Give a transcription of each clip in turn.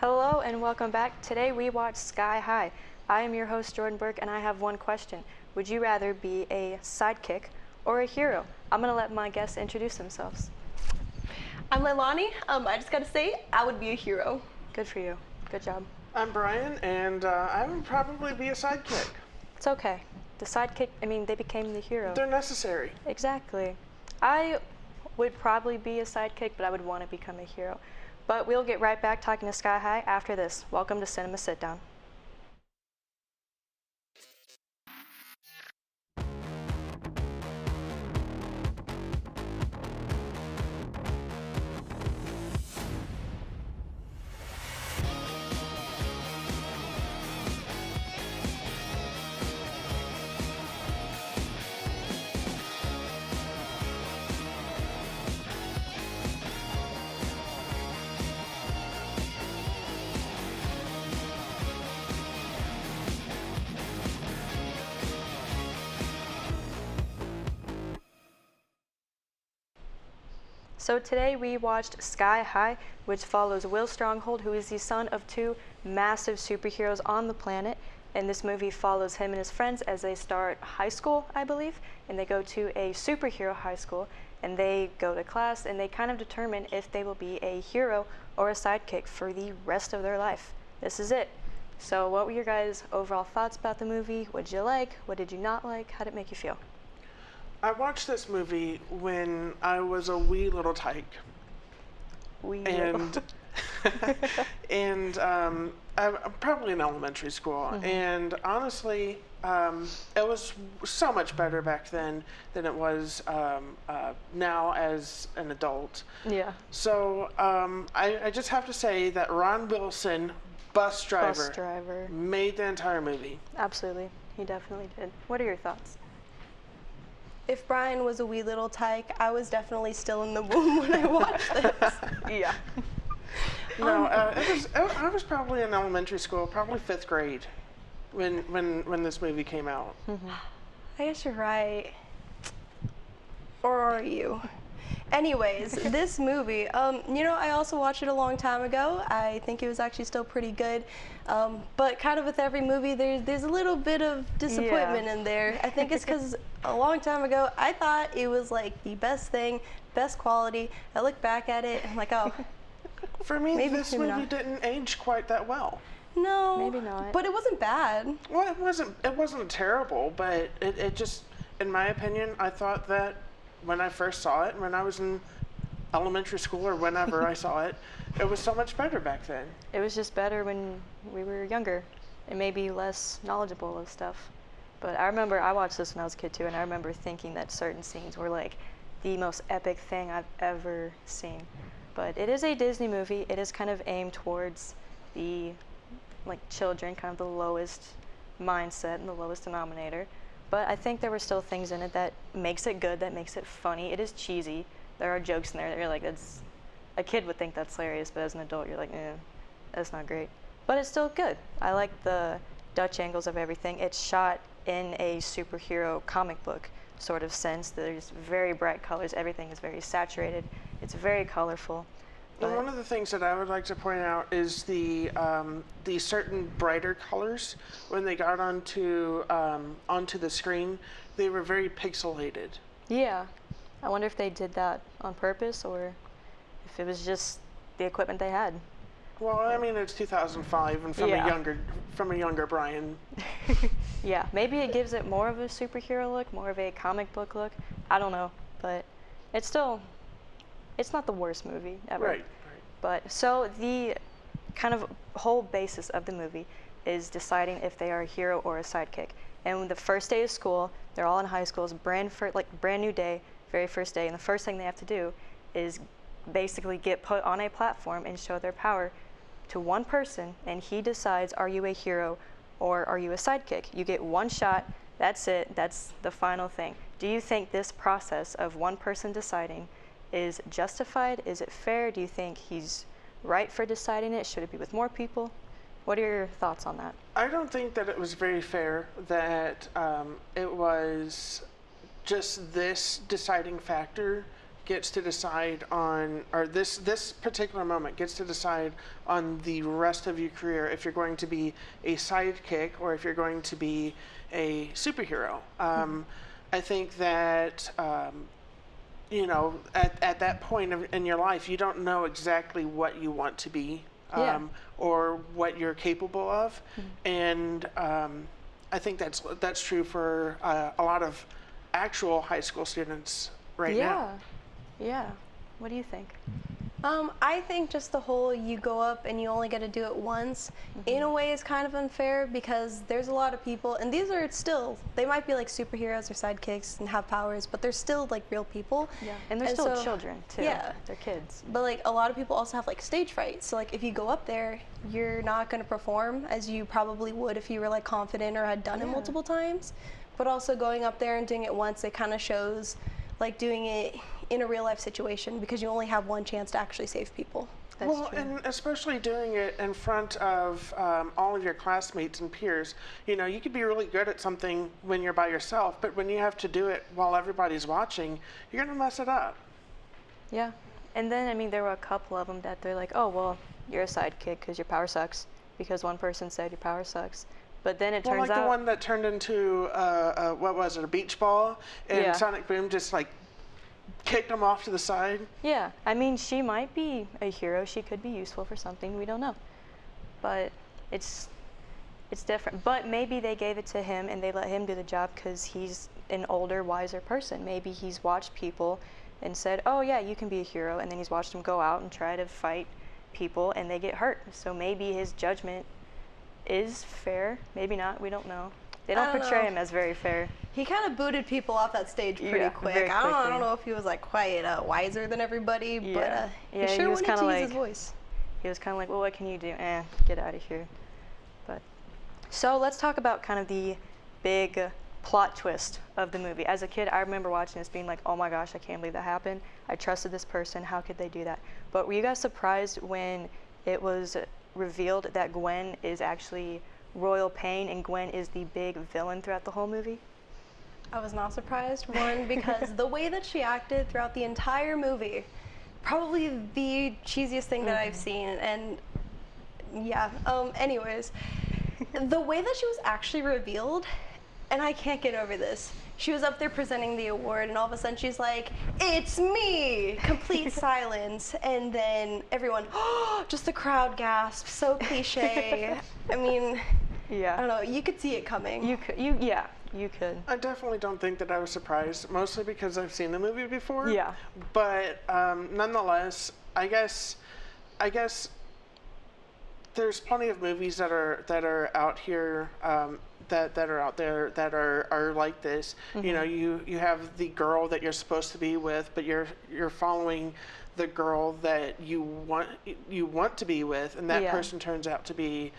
Hello and welcome back. Today we watch Sky High. I am your host Jordan Burke and I have one question. Would you rather be a sidekick or a hero? I'm going to let my guests introduce themselves. I'm Leilani. I just gotta say, I would be a hero. Good for you. Good job. I'm Brian, and I would probably be a sidekick. It's okay. The sidekick, they became the hero. They're necessary. Exactly. I would probably be a sidekick, but I would want to become a hero. But we'll get right back talking to Sky High after this. Welcome to Cinema Sitdown. So today we watched Sky High, which follows Will Stronghold, who is the son of two massive superheroes on the planet. And this movie follows him and his friends as they start high school, I believe, and they go to a superhero high school, and they go to class, and they kind of determine if they will be a hero or a sidekick for the rest of their life. This is it. So what were your guys' overall thoughts about the movie? What did you like? What did you not like? How did it make you feel? I watched this movie when I was a wee little tyke. And I'm probably in elementary school. Mm-hmm. And honestly, it was so much better back then than it was now as an adult. Yeah. So I just have to say that Ron Wilson, bus driver, made the entire movie. Absolutely. He definitely did. What are your thoughts? If Brian was a wee little tyke, I was definitely still in the womb when I watched this. Yeah. No, I was probably in elementary school, probably 5th grade, when this movie came out. Mm-hmm. I guess you're right. Or are you? Anyways, this movie, I also watched it a long time ago. I think it was actually still pretty good. But kind of with every movie, there's a little bit of disappointment in there. I think it's because a long time ago, I thought it was like the best thing, best quality. I look back at it, I'm like, oh. For me, this movie didn't age quite that well. No. Maybe not. But it wasn't bad. Well, it wasn't terrible, but it just, in my opinion, I thought that when I first saw it, when I was in elementary school or whenever I saw it, it was so much better back then. It was just better when we were younger and maybe less knowledgeable of stuff. But I remember I watched this when I was a kid too, and I remember thinking that certain scenes were like the most epic thing I've ever seen. But it is a Disney movie. It is kind of aimed towards the children, kind of the lowest mindset and the lowest denominator. But I think there were still things in it that makes it good, that makes it funny. It is cheesy. There are jokes in there that you're like, a kid would think that's hilarious, but as an adult, you're like, that's not great. But it's still good. I like the Dutch angles of everything. It's shot in a superhero comic book sort of sense. There's very bright colors. Everything is very saturated. It's very colorful. And one of the things that I would like to point out is the certain brighter colors. When they got onto the screen, they were very pixelated. Yeah, I wonder if they did that on purpose or if it was just the equipment they had. Well, I mean, it's 2005, and from a younger Brian. Yeah, maybe it gives it more of a superhero look, more of a comic book look. I don't know, but it's not the worst movie ever. Right. But so the kind of whole basis of the movie is deciding if they are a hero or a sidekick. And the first day of school, they're all in high school, it's brand new day, very first day, and the first thing they have to do is basically get put on a platform and show their power to one person, and he decides, are you a hero or are you a sidekick? You get one shot, that's it, that's the final thing. Do you think this process of one person deciding is justified? Is it fair? Do you think he's right for deciding it? Should it be with more people? What are your thoughts on that? I don't think that it was very fair that it was just this deciding factor gets to decide on, or this particular moment gets to decide on the rest of your career if you're going to be a sidekick or if you're going to be a superhero. I think that at that point in your life, you don't know exactly what you want to be, Yeah. or what you're capable of, and I think that's true for a lot of actual high school students right now. Yeah. What do you think? I think just the whole you go up and you only get to do it once, in a way is kind of unfair because there's a lot of people, and these are still, they might be like superheroes or sidekicks and have powers, but they're still like real people. Yeah. And they're still children too. Yeah. They're kids. But like a lot of people also have like stage fright. So like if you go up there, you're not going to perform as you probably would if you were like confident or had done it multiple times. But also going up there and doing it once, it kind of shows like doing it in a real life situation because you only have one chance to actually save people. That's Well, true. and especially doing it in front of all of your classmates and peers. You could be really good at something when you're by yourself, but when you have to do it while everybody's watching, you're going to mess it up. Yeah. And then, I mean, there were a couple of them that they're like, oh, well, you're a sidekick because your power sucks because one person said your power sucks. But then it Well, turns like out... the one that turned into, what was it, a beach ball, and Yeah. Sonic Boom just like kicked him off to the side. Yeah, I mean, she might be a hero. She could be useful for something. We don't know. But it's different. But maybe they gave it to him and they let him do the job because he's an older, wiser person. Maybe he's watched people and said, oh, yeah, you can be a hero. And then he's watched them go out and try to fight people and they get hurt. So maybe his judgment is fair. Maybe not. We don't know. They don't I don't portray know. him as very fair. He kind of booted people off that stage pretty Yeah, quick. very I quickly. don't know if he was like quite wiser than everybody, but Yeah, he he sure was wanted to kinda use his like- voice. He was kind of like, well, what can you do? Get out of here. But so let's talk about kind of the big plot twist of the movie. As a kid, I remember watching this being like, oh my gosh, I can't believe that happened. I trusted this person. How could they do that? But were you guys surprised when it was revealed that Gwen is actually Royal Pain and Gwen is the big villain throughout the whole movie? I was not surprised, one, because the way that she acted throughout the entire movie, probably the cheesiest thing that I've seen, and yeah, anyways, the way that she was actually revealed, and I can't get over this. She was up there presenting the award, and all of a sudden she's like, "It's me!" Complete silence, and then everyone, just the crowd gasp, so cliche. I mean, Yeah. I don't know, you could see it coming. You could. You could. I definitely don't think that I was surprised, mostly because I've seen the movie before. Yeah. But nonetheless, I guess there's plenty of movies that are out here, that are out there that are like this. You have the girl that you're supposed to be with, but you're following the girl that you want to be with, and that Yeah. person turns out to be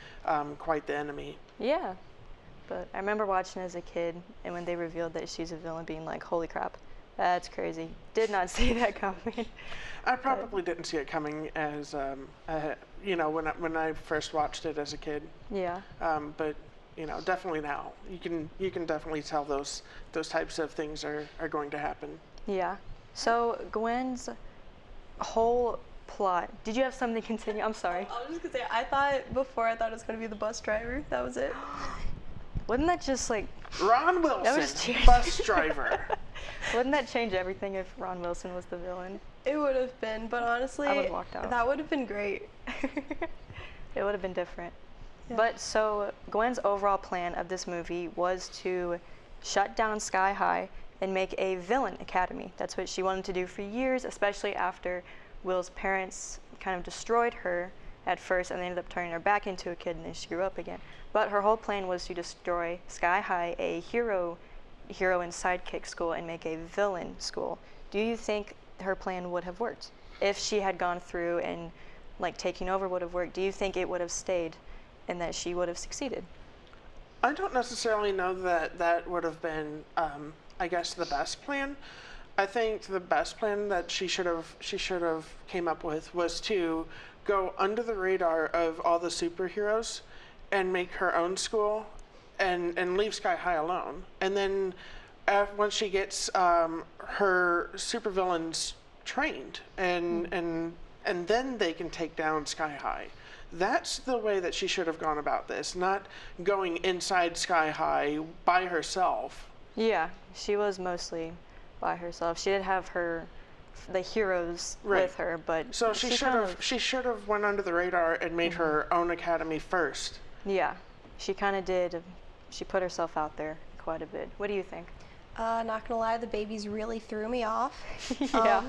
quite the enemy. Yeah. But I remember watching as a kid, and when they revealed that she's a villain, being like, holy crap, that's crazy. Did not see that coming. I probably didn't see it coming as when I first watched it as a kid. Yeah. But definitely now you can definitely tell those types of things are going to happen. Yeah. So Gwen's whole plot. Did you have something to continue? I'm sorry. I was just gonna say, I thought it was gonna be the bus driver. That was it. Wouldn't that just like, Ron was Wilson, cheating. bus driver. wouldn't that change everything if Ron Wilson was the villain? It would have been, but honestly, I would've walked out. that would have been great. It would have been different. Yeah. But so Gwen's overall plan of this movie was to shut down Sky High and make a villain academy. That's what she wanted to do for years, especially after Will's parents kind of destroyed her at first and they ended up turning her back into a kid and then she grew up again. But her whole plan was to destroy Sky High, a hero and sidekick school, and make a villain school. Do you think her plan would have worked? If she had gone through and like taking over would have worked, do you think it would have stayed and that she would have succeeded? I don't necessarily know that would have been, I guess, the best plan. I think the best plan that she should have came up with was to go under the radar of all the superheroes and make her own school and leave Sky High alone. And then once she gets her supervillains trained, and then they can take down Sky High. That's the way that she should have gone about this, not going inside Sky High by herself. Yeah, she was mostly by herself. She did have the heroes Right. with her, but So she should have went under the radar and made her own academy first. Yeah, she kind of did. She put herself out there quite a bit. What do you think? Not gonna lie, the babies really threw me off. Yeah.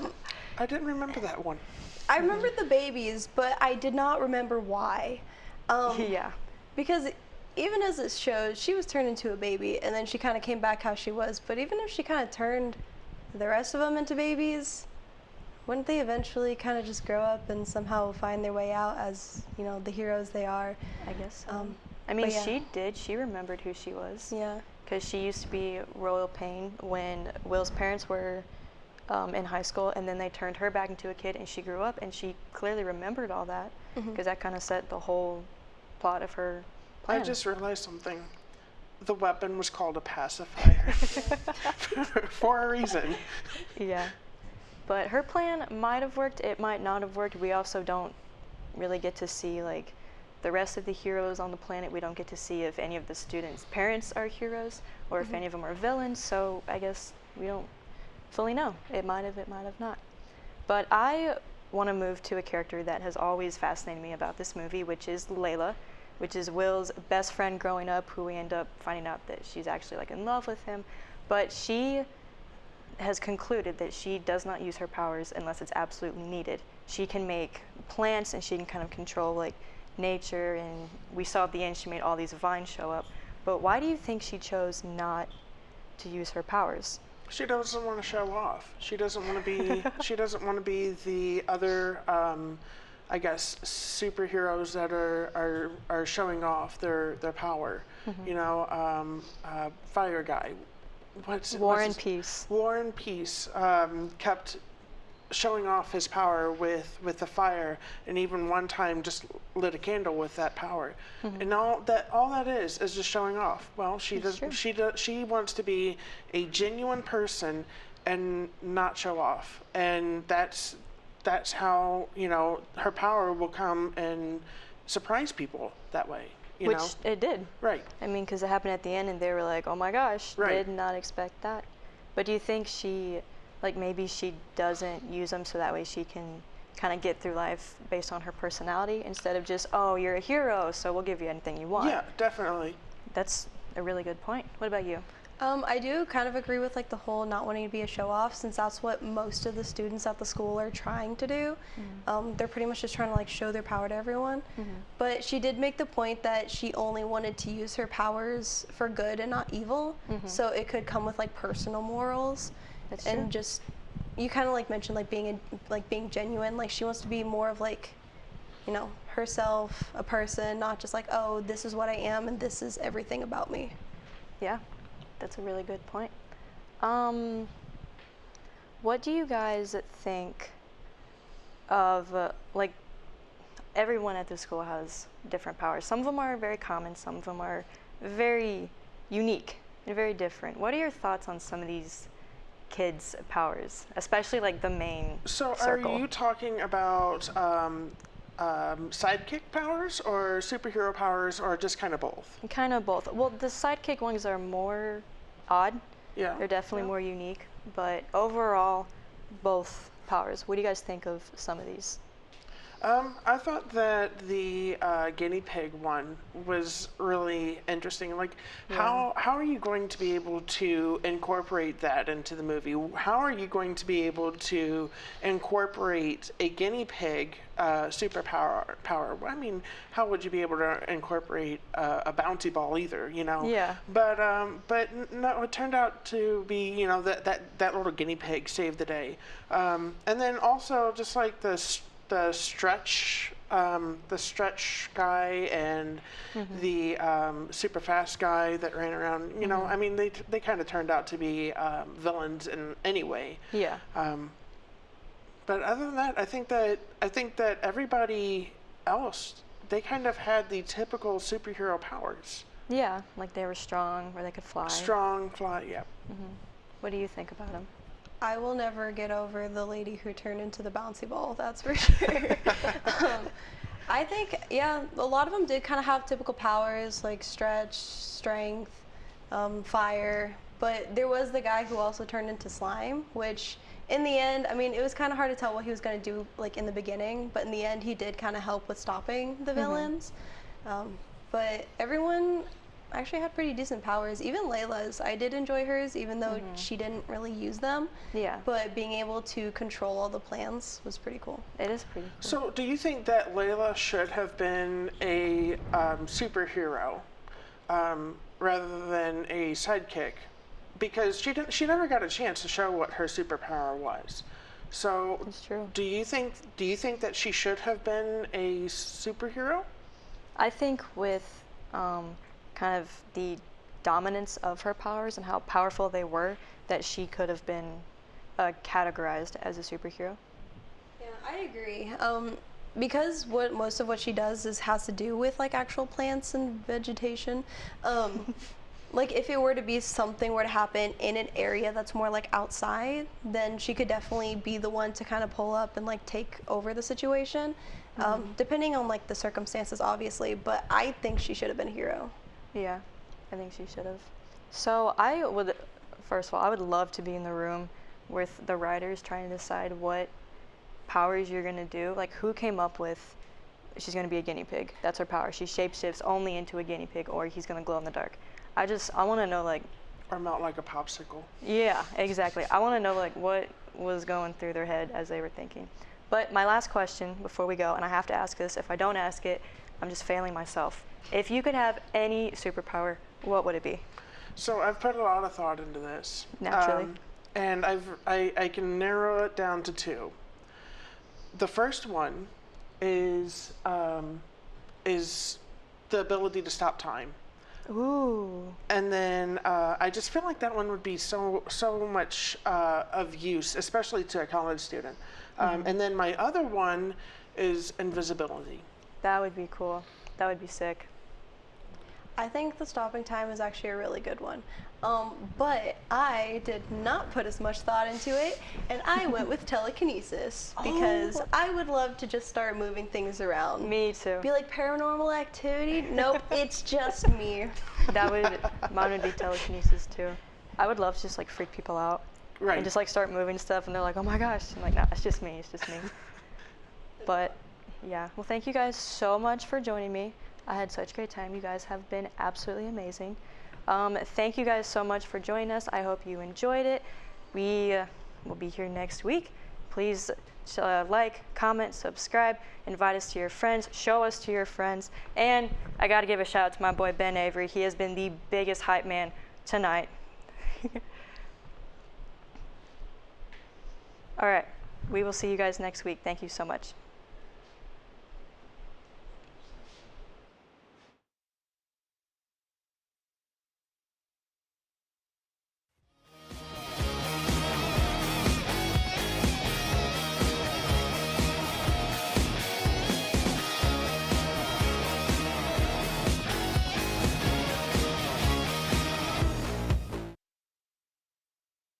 I didn't remember that one. I remembered the babies, but I did not remember why. Yeah. Because even as it shows, she was turned into a baby, and then she kind of came back how she was. But even if she kind of turned the rest of them into babies, wouldn't they eventually kind of just grow up and somehow find their way out as, you know, the heroes they are? I guess so. I mean, but yeah. she did. She remembered who she was. Yeah. Because she used to be Royal Pain when Will's parents were in high school, and then they turned her back into a kid, and she grew up, and she clearly remembered all that, because that kind of set the whole plot of her plan. I just realized something. The weapon was called a pacifier for a reason. Yeah. But her plan might have worked, it might not have worked. We also don't really get to see, like, the rest of the heroes on the planet. We don't get to see if any of the students' parents are heroes, or if any of them are villains, so I guess we don't fully know. It might have not. But I want to move to a character that has always fascinated me about this movie, which is Layla, which is Will's best friend growing up, who we end up finding out that she's actually like in love with him. But she has concluded that she does not use her powers unless it's absolutely needed. She can make plants, and she can kind of control like nature, and we saw at the end she made all these vines show up. But why do you think she chose not to use her powers? She doesn't want to show off. She doesn't want to be. She doesn't want to be the other, I guess, superheroes that are showing off their power. You know, Fire Guy. War and Peace. War and Peace kept showing off his power with the fire, and even one time just lit a candle with that power. And all that is just showing off. Well, she wants to be a genuine person and not show off, and that's how, you know, her power will come and surprise people that way. You know? It did. Right. I mean, because it happened at the end, and they were like, "Oh my gosh, Right. did not expect that." But do you think she, like, maybe she doesn't use them so that way she can kind of get through life based on her personality, instead of just, "Oh, you're a hero, so we'll give you anything you want"? Yeah, definitely. That's a really good point. What about you? I do kind of agree with like the whole not wanting to be a show-off, since that's what most of the students at the school are trying to do. They're pretty much just trying to like show their power to everyone. But she did make the point that she only wanted to use her powers for good and not evil, so it could come with like personal morals. That's and true. just, you kind of like mentioned like being genuine. Like she wants to be more of like, you know, herself, a person, not just like, oh, this is what I am and this is everything about me. Yeah, that's a really good point. What do you guys think of, like, everyone at the school has different powers. Some of them are very common, some of them are very unique and very different. What are your thoughts on some of these kids' powers, especially like the main circle? Are you talking about sidekick powers or superhero powers, or just kind of both? Kind of both. Well, the sidekick ones are more odd. Yeah. They're definitely more unique, but overall, both powers. What do you guys think of some of these? I thought that the guinea pig one was really interesting. Like, how are you going to be able to incorporate that into the movie? How are you going to be able to incorporate a guinea pig superpower? I mean, how would you be able to incorporate a bouncy ball either? You know. Yeah. But no, it turned out to be, you know, that little guinea pig saved the day. And then also just like the stretch guy and the super fast guy that ran around. You know, I mean, they kind of turned out to be villains in any way. Yeah. But other than that, I think that everybody else, they kind of had the typical superhero powers. Yeah, like they were strong, or they could fly. Strong, fly, yeah. What do you think about them? I will never get over the lady who turned into the bouncy ball, that's for sure. I think, yeah, a lot of them did kind of have typical powers like stretch, strength, fire, but there was the guy who also turned into slime, which in the end, I mean, it was kind of hard to tell what he was going to do like in the beginning, but in the end he did kind of help with stopping the villains. But everyone actually had pretty decent powers. Even Layla's, I did enjoy hers, even though she didn't really use them. Yeah. But being able to control all the plans was pretty cool. It is pretty cool. So, do you think that Layla should have been a superhero rather than a sidekick? Because she never got a chance to show what her superpower was. So, It's true. do you think that she should have been a superhero? I think with kind of the dominance of her powers and how powerful they were, that she could have been categorized as a superhero. Yeah, I agree. Because most of what she does has to do with like actual plants and vegetation. Like if it were to be something were to happen in an area that's more like outside, then she could definitely be the one to kind of pull up and like take over the situation, depending on like the circumstances, obviously. But I think she should have been a hero. Yeah, I think she should have. So first of all, I would love to be in the room with the writers trying to decide what powers you're gonna do. Like who came up with she's gonna be a guinea pig. That's her power. She shapeshifts only into a guinea pig, or he's gonna glow in the dark. I want to know like. Or melt like a popsicle. Yeah, exactly. I want to know like what was going through their head as they were thinking. But my last question before we go, and I have to ask this. If I don't ask it, I'm just failing myself. If you could have any superpower, what would it be? So I've put a lot of thought into this. Naturally. And I can narrow it down to two. The first one is the ability to stop time. Ooh. And then I just feel like that one would be so much of use, especially to a college student. And then my other one is invisibility. That would be cool. That would be sick. I think the stopping time is actually a really good one. But I did not put as much thought into it, and I went with telekinesis because I would love to just start moving things around. Me too. Be like paranormal activity? Nope, it's just me. Mine would be telekinesis too. I would love to just like freak people out. Right. And just like start moving stuff, and they're like, oh my gosh. I'm like, nah, it's just me. It's just me. But yeah, well, thank you guys so much for joining me. I had such a great time. You guys have been absolutely amazing. Thank you guys so much for joining us. I hope you enjoyed it. We will be here next week. Please like, comment, subscribe, invite us to your friends, show us to your friends. And I got to give a shout out to my boy Ben Avery. He has been the biggest hype man tonight. All right. We will see you guys next week. Thank you so much.